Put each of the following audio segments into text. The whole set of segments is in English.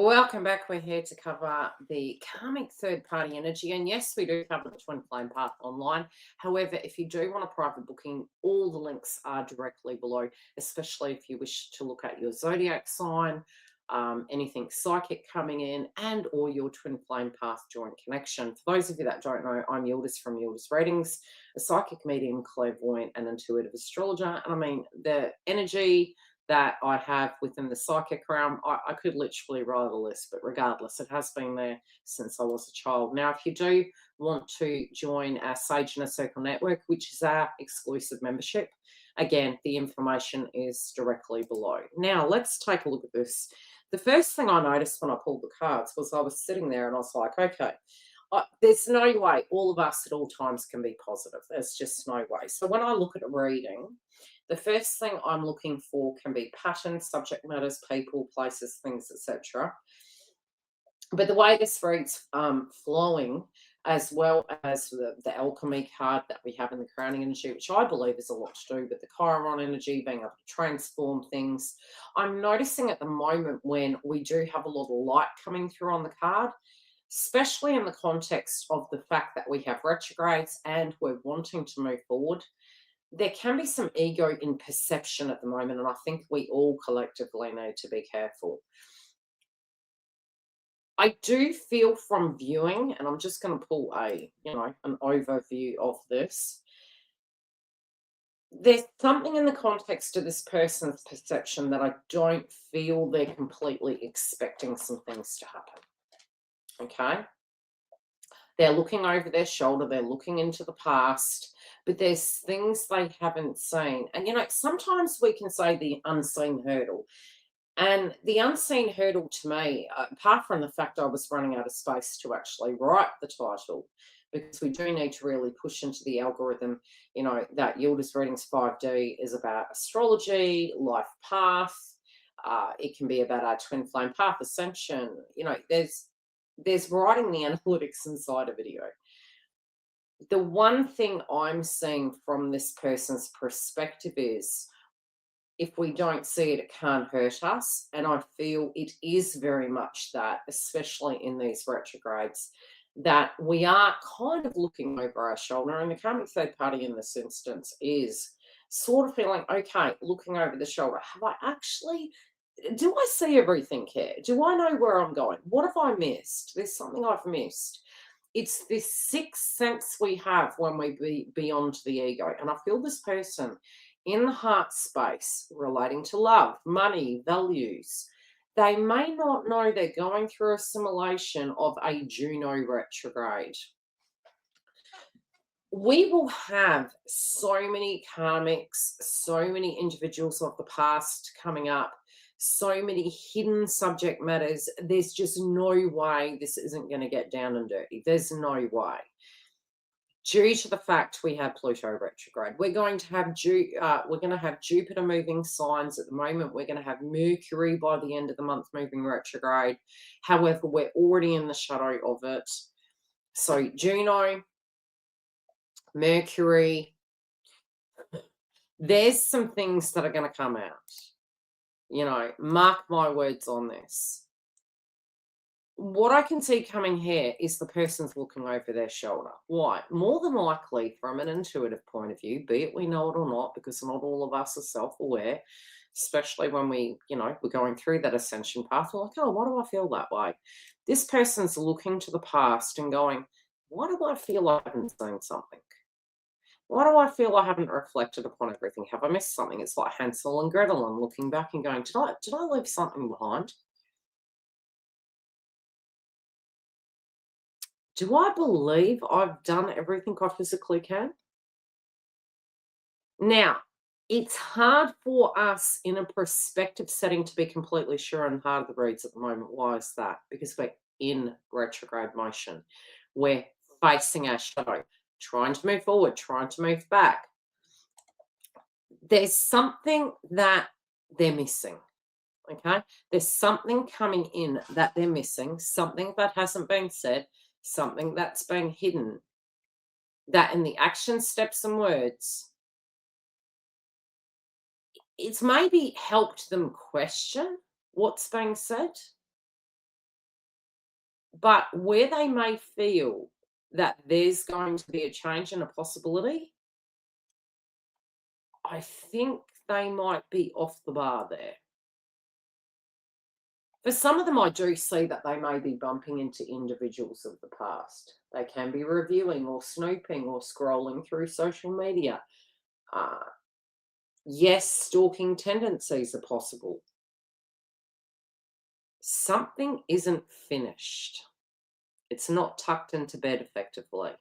Welcome back. We're here to cover the karmic third party energy. And yes, we do cover the twin flame path online. However, if you do want a private booking, all the links are directly below, especially if you wish to look at your zodiac sign, anything psychic coming in, and or your twin flame path joint connection. For those of you that don't know, I'm Yildiz from Yildiz Readings, a psychic medium, clairvoyant, and intuitive astrologer. And I mean, the energy that I have within the psychic realm, I could literally write a list, but regardless, it has been there since I was a child. Now, if you do want to join our Sage in a Circle network, which is our exclusive membership, again, the information is directly below. Now, let's take a look at this. The first thing I noticed when I pulled the cards was I was sitting there and I was like, okay, there's no way all of us at all times can be positive. There's just no way. So when I look at a reading, the first thing I'm looking for can be patterns, subject matters, people, places, things, etc. But the way this reads flowing, as well as the alchemy card that we have in the crowning energy, which I believe is a lot to do with the Chiron energy, being able to transform things. I'm noticing at the moment when we do have a lot of light coming through on the card, especially in the context of the fact that we have retrogrades and we're wanting to move forward, there can be some ego in perception at the moment, and I think we all collectively need to be careful. I do feel from viewing, and I'm just going to pull an overview of this. There's something in the context of this person's perception that I don't feel they're completely expecting some things to happen. Okay? They're looking over their shoulder, they're looking into the past, but there's things they haven't seen. And, sometimes we can say the unseen hurdle. And the unseen hurdle to me, apart from the fact I was running out of space to actually write the title, because we do need to really push into the algorithm, that Yildiz Readings 5D is about astrology, life path. It can be about our twin flame path ascension. There's writing the analytics inside a video. The one thing I'm seeing from this person's perspective is, if we don't see it, it can't hurt us. And I feel it is very much that, especially in these retrogrades, that we are kind of looking over our shoulder. And the karmic third party in this instance is sort of feeling, okay, looking over the shoulder. Do I see everything here? Do I know where I'm going? What have I missed? There's something I've missed. It's this sixth sense we have when we be beyond the ego. And I feel this person in the heart space relating to love, money, values, they may not know they're going through assimilation of a Juno retrograde. We will have so many karmics, so many individuals of the past coming up, so many hidden subject matters. There's just no way this isn't going to get down and dirty. There's no way. Due to the fact we have Pluto retrograde, we're going to have Jupiter moving signs. At the moment, we're going to have Mercury by the end of the month moving retrograde. However, we're already in the shadow of it. So Juno, Mercury, there's some things that are going to come out. Mark my words on this. What I can see coming here is the person's looking over their shoulder. Why? More than likely, from an intuitive point of view, be it we know it or not, because not all of us are self-aware, especially when we're going through that ascension path. We're like, oh, why do I feel that way? This person's looking to the past and going, why do I feel I haven't seen something? Why do I feel I haven't reflected upon everything? Have I missed something? It's like Hansel and Gretel and looking back and going, did I leave something behind? Do I believe I've done everything I physically can? Now, it's hard for us in a perspective setting to be completely sure on part of the reads at the moment. Why is that? Because we're in retrograde motion. We're facing our shadow, trying to move forward, trying to move back. There's something that they're missing. Okay? There's something coming in that they're missing, something that hasn't been said, something that's been hidden, that in the action, steps, and words, it's maybe helped them question what's being said. But where they may feel that there's going to be a change and a possibility, I think they might be off the bar there. For some of them, I do see that they may be bumping into individuals of the past. They can be reviewing or snooping or scrolling through social media. Uh, yes, stalking tendencies are possible. Something isn't finished. It's not tucked into bed effectively.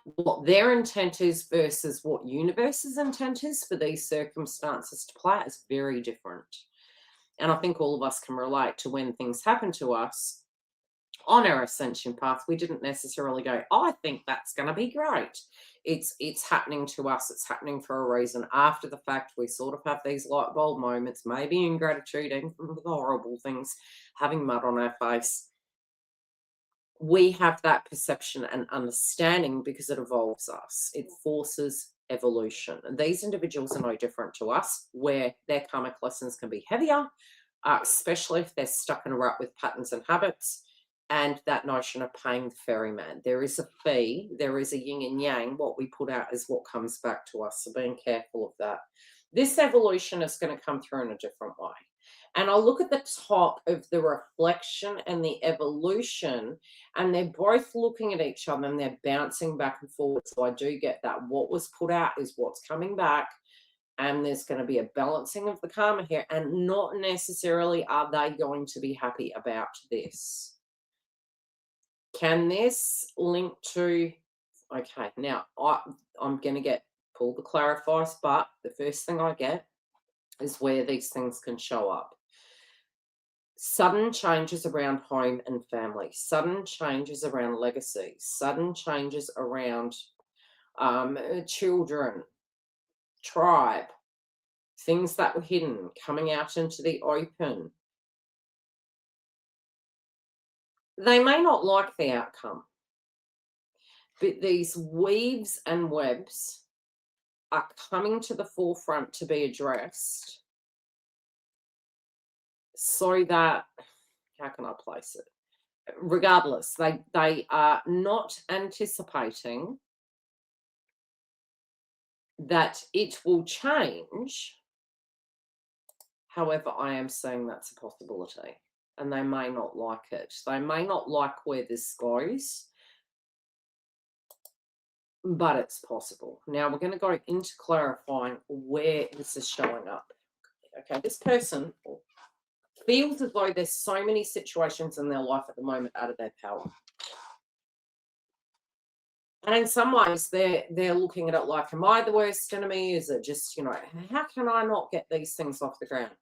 What their intent is versus what universe's intent is for these circumstances to play out is very different. And I think all of us can relate to when things happen to us on our ascension path. We didn't necessarily go, I think that's going to be great. It's happening to us. It's happening for a reason. After the fact, we sort of have these light bulb moments, maybe ingratitude, even for the horrible things, having mud on our face. We have that perception and understanding because it evolves us. It forces evolution. And these individuals are no different to us, where their karmic lessons can be heavier, especially if they're stuck in a rut with patterns and habits. And that notion of paying the ferryman. There is a fee, there is a yin and yang. What we put out is what comes back to us. So being careful of that. This evolution is going to come through in a different way. And I'll look at the top of the reflection and the evolution, and they're both looking at each other and they're bouncing back and forward. So I do get that. What was put out is what's coming back. And there's going to be a balancing of the karma here. And not necessarily are they going to be happy about this. Can this link to, okay, now I'm going to get pull the clarifiers, but the first thing I get is where these things can show up. Sudden changes around home and family, sudden changes around legacy, sudden changes around children, tribe, things that were hidden, coming out into the open. They may not like the outcome, but these weaves and webs are coming to the forefront to be addressed so that, how can I place it? Regardless, they are not anticipating that it will change. However, I am saying that's a possibility, and they may not like it. They may not like where this goes, but it's possible. Now we're going to go into clarifying where this is showing up. Okay, this person feels as though there's so many situations in their life at the moment out of their power. And in some ways, they're looking at it like, am I the worst enemy? Is it just, how can I not get these things off the ground?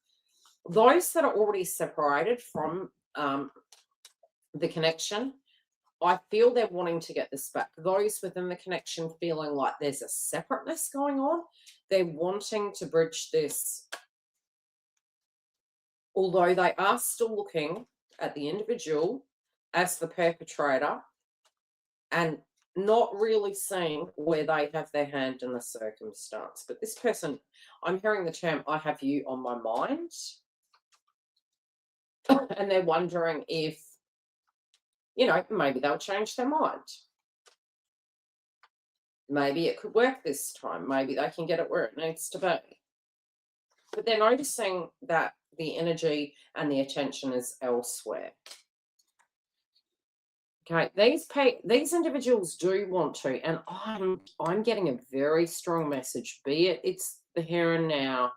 Those that are already separated from the connection, I feel they're wanting to get this back. Those within the connection feeling like there's a separateness going on, they're wanting to bridge this. Although they are still looking at the individual as the perpetrator and not really seeing where they have their hand in the circumstance. But this person, I'm hearing the term, I have you on my mind. And they're wondering if, maybe they'll change their mind. Maybe it could work this time. Maybe they can get it where it needs to be. But they're noticing that the energy and the attention is elsewhere. Okay, these individuals do want to, and I'm getting a very strong message, be it's the here and now.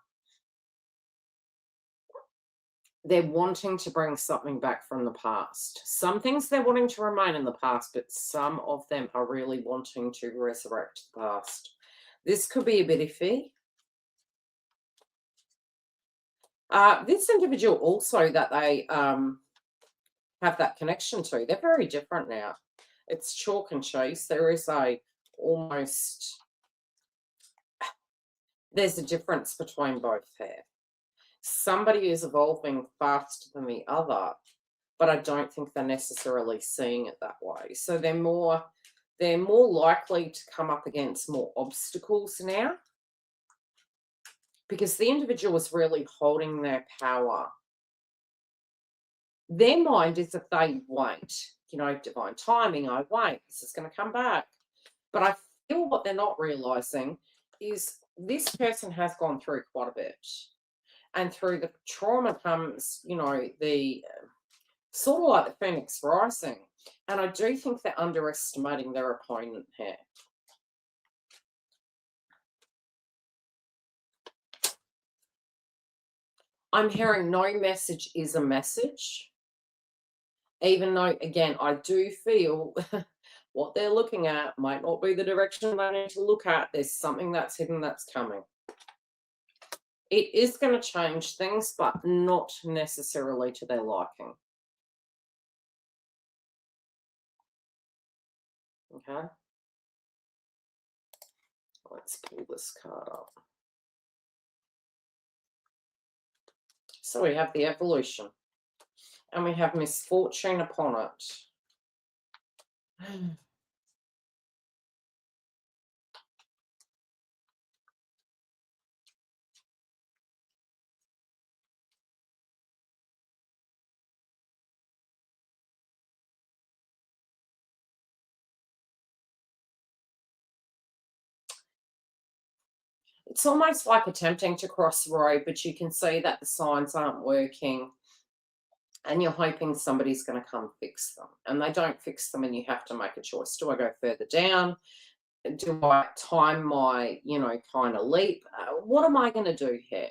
They're wanting to bring something back from the past. Some things they're wanting to remain in the past, but some of them are really wanting to resurrect the past. This could be a bit iffy. This individual also that they have that connection to, they're very different now. It's chalk and cheese. There is there's a difference between both here. Somebody is evolving faster than the other, but I don't think they're necessarily seeing it that way. So they're more likely to come up against more obstacles now, because the individual is really holding their power Their mind is if they wait, you know, divine timing, I wait, this is going to come back. But I feel what they're not realizing is this person has gone through quite a bit. And through the trauma comes, you know, the sort of like the phoenix rising. And I do think they're underestimating their opponent here. I'm hearing no message is a message. Even though, again, I do feel what they're looking at might not be the direction they need to look at. There's something that's hidden that's coming. It is going to change things, but not necessarily to their liking. Okay. Let's pull this card up. So we have the evolution. And we have misfortune upon it. It's almost like attempting to cross the road, but you can see that the signs aren't working. And you're hoping somebody's going to come fix them. And they don't fix them, and you have to make a choice. Do I go further down? Do I time my, you know, kind of leap? What am I going to do here?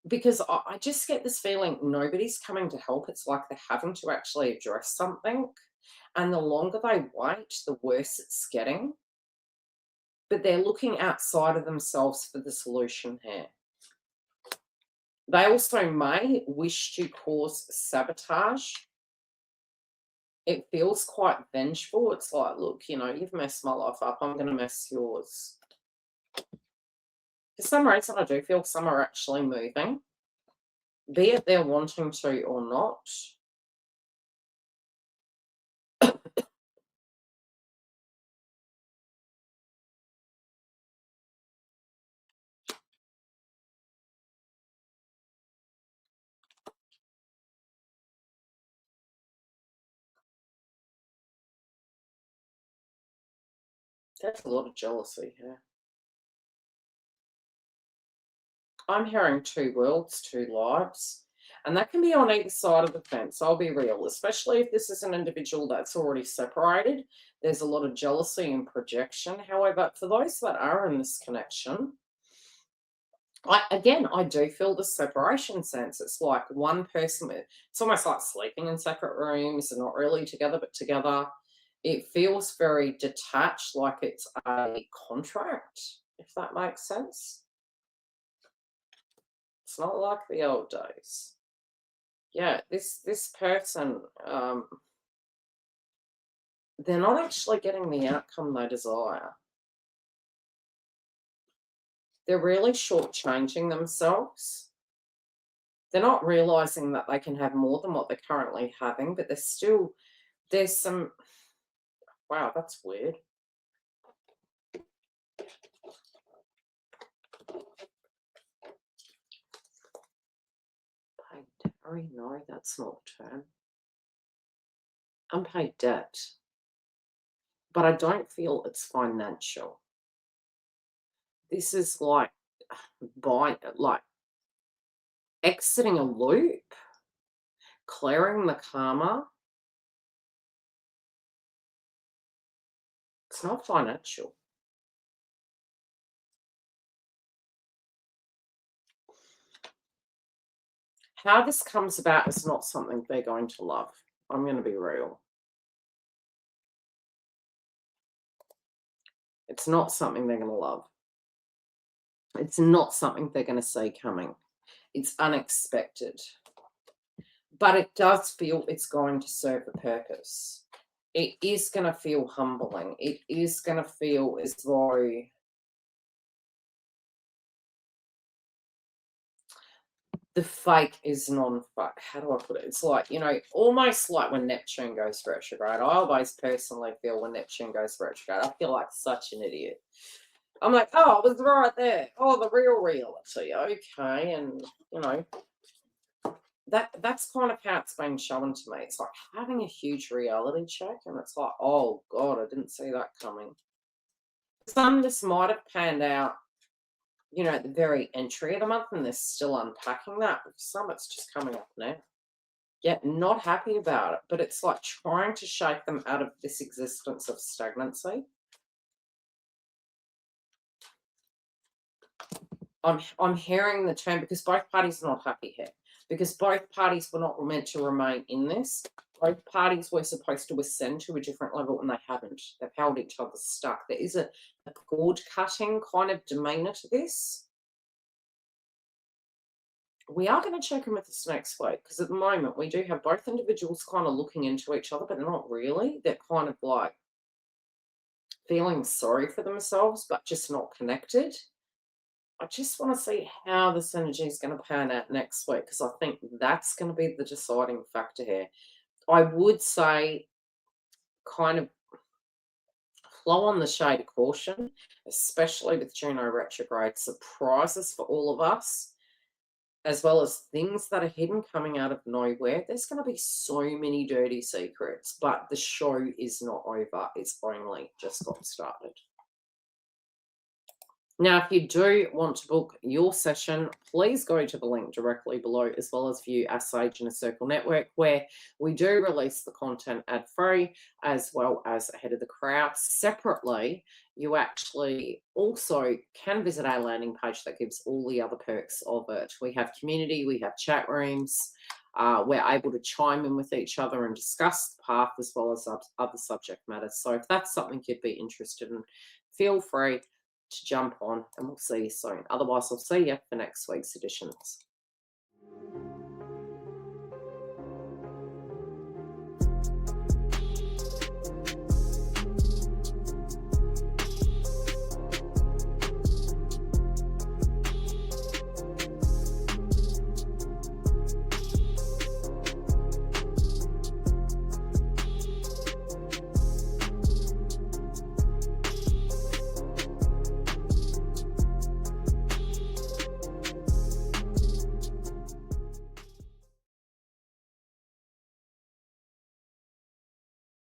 Because I just get this feeling nobody's coming to help. It's like they're having to actually address something. And the longer they wait, the worse it's getting. But they're looking outside of themselves for the solution here. They also may wish to cause sabotage. It feels quite vengeful. It's like, look, you know, you've messed my life up. I'm going to mess yours. For some reason, I do feel some are actually moving, be it they're wanting to or not. There's a lot of jealousy here. I'm hearing two worlds, two lives. And that can be on either side of the fence, I'll be real. Especially if this is an individual that's already separated. There's a lot of jealousy and projection. However, for those that are in this connection, I do feel the separation sense. It's like one person, it's almost like sleeping in separate rooms and not really together, but together. It feels very detached, like it's a contract, if that makes sense. It's not like the old days. Yeah, this person, they're not actually getting the outcome they desire. They're really shortchanging themselves. They're not realizing that they can have more than what they're currently having, but there's some, wow, that's weird. Paid dowry? No, that's not the term. Unpaid debt. But I don't feel it's financial. This is like exiting a loop, clearing the karma. It's not financial. How this comes about is not something they're going to love. I'm going to be real. It's not something they're going to love. It's not something they're going to see coming. It's unexpected. But it does feel it's going to serve a purpose. It is going to feel humbling. It is going to feel as though the fake is non-fake. How do I put it? It's like, you know, almost like when Neptune goes retrograde. I always personally feel when Neptune goes retrograde, I feel like such an idiot. I'm like, oh, it was right there. Oh, the real reality. Okay. And, you know, that's kind of how it's been shown to me. It's like having a huge reality check, and it's like, oh God, I didn't see that coming. Some just might have panned out, at the very entry of the month, and they're still unpacking that. But for some, it's just coming up now. Yeah, not happy about it, but it's like trying to shake them out of this existence of stagnancy. I'm hearing the term, because both parties are not happy here, because both parties were not meant to remain in this. Both parties were supposed to ascend to a different level, and they haven't. They've held each other stuck. There is a cord cutting kind of demeanor to this. We are going to check in with this next week, because at the moment we do have both individuals kind of looking into each other, but not really. They're kind of like feeling sorry for themselves, but just not connected. I just want to see how this energy is going to pan out next week, because I think that's going to be the deciding factor here. I would say kind of flow on the shade of caution, especially with Juno retrograde. Surprises for all of us, as well as things that are hidden coming out of nowhere. There's going to be so many dirty secrets, but the show is not over. It's only just got started. Now, if you do want to book your session, please go to the link directly below, as well as view our Sage in a Circle network, where we do release the content ad-free, as well as ahead of the crowd. Separately, you actually also can visit our landing page that gives all the other perks of it. We have community, we have chat rooms, we're able to chime in with each other and discuss the path, as well as other subject matters. So if that's something you'd be interested in, feel free to jump on, and we'll see you soon. Otherwise, I'll see you for next week's editions.